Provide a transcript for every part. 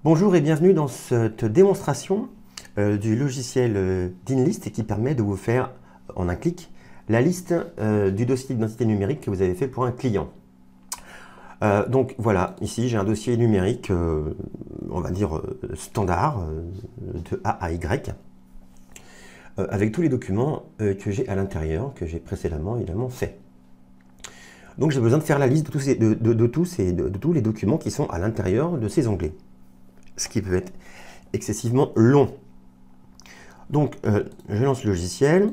Bonjour et bienvenue dans cette démonstration du logiciel d'InList qui permet de vous faire en un clic la liste du dossier d'identité numérique que vous avez fait pour un client. Donc voilà, ici j'ai un dossier numérique, on va dire standard, de A à Y, avec tous les documents que j'ai à l'intérieur, que j'ai précédemment évidemment fait. Donc j'ai besoin de faire la liste de tous les documents qui sont à l'intérieur de ces onglets, ce qui peut être excessivement long. Donc je lance le logiciel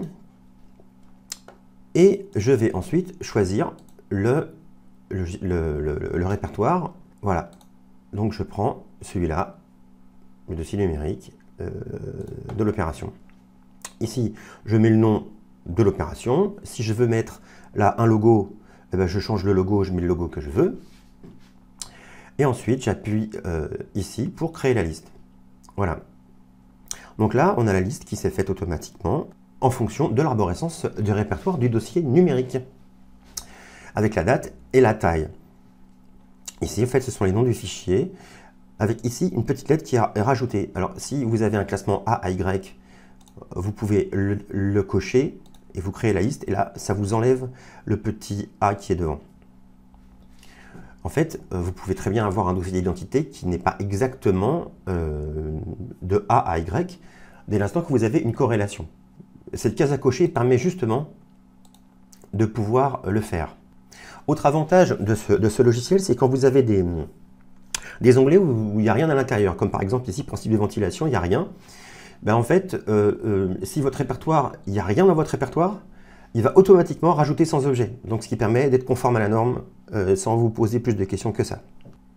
et je vais ensuite choisir le répertoire. Voilà, donc je prends celui-là, le dossier numérique de l'opération. Ici, je mets le nom de l'opération. Si je veux mettre là un logo, eh ben, je change le logo, je mets le logo que je veux. Et ensuite, j'appuie ici pour créer la liste. Voilà. Donc là, on a la liste qui s'est faite automatiquement en fonction de l'arborescence du répertoire du dossier numérique, avec la date et la taille. Ici, en fait, ce sont les noms du fichier, avec ici une petite lettre qui est rajoutée. Alors, si vous avez un classement A à Y, vous pouvez le cocher et vous créez la liste, et là, ça vous enlève le petit A qui est devant. En fait, vous pouvez très bien avoir un dossier d'identité qui n'est pas exactement de A à Y, dès l'instant que vous avez une corrélation. Cette case à cocher permet justement de pouvoir le faire. Autre avantage de ce logiciel, c'est quand vous avez des onglets où il n'y a rien à l'intérieur, comme par exemple ici, principe de ventilation, il n'y a rien. Ben en fait, si votre répertoire, il n'y a rien dans votre répertoire, il va automatiquement rajouter sans objet. Donc ce qui permet d'être conforme à la norme sans vous poser plus de questions que ça.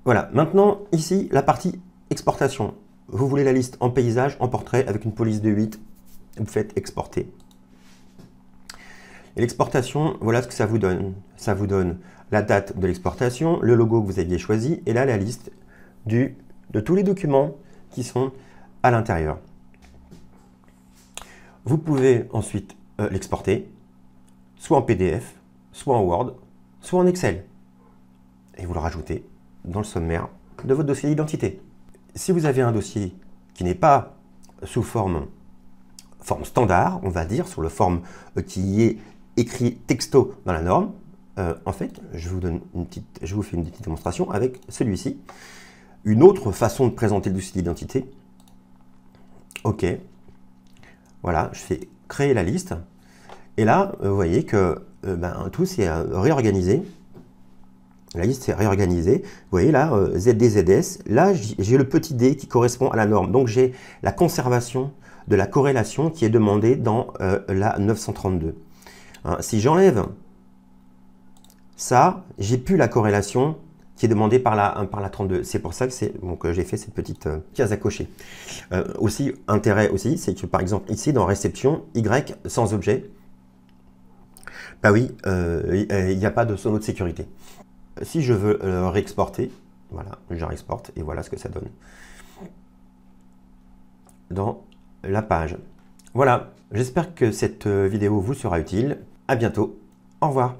Voilà, maintenant ici, la partie exportation. Vous voulez la liste en paysage, en portrait, avec une police de 8, vous faites exporter. Et l'exportation, voilà ce que ça vous donne. Ça vous donne la date de l'exportation, le logo que vous aviez choisi, et là la liste de tous les documents qui sont à l'intérieur. Vous pouvez ensuite l'exporter, soit en PDF, soit en Word, soit en Excel. Et vous le rajoutez dans le sommaire de votre dossier d'identité. Si vous avez un dossier qui n'est pas sous forme standard, on va dire, sur le forme qui est écrit texto dans la norme, en fait, je vous fais une petite démonstration avec celui-ci. Une autre façon de présenter le dossier d'identité. OK. Voilà, je fais créer la liste. Et là, vous voyez que tout s'est réorganisé. La liste s'est réorganisée. Vous voyez là, ZDZS. Là, j'ai le petit d qui correspond à la norme. Donc, j'ai la conservation de la corrélation qui est demandée dans la 932. Hein, si j'enlève ça, j'ai plus la corrélation qui est demandée par la 32. C'est pour ça que j'ai fait cette petite case à cocher. Aussi, intérêt aussi, c'est que par exemple ici dans réception, Y sans objet, bah oui, il n'y a pas de sono de sécurité. Si je veux réexporter, voilà, je réexporte et voilà ce que ça donne dans la page. Voilà, j'espère que cette vidéo vous sera utile. À bientôt, au revoir.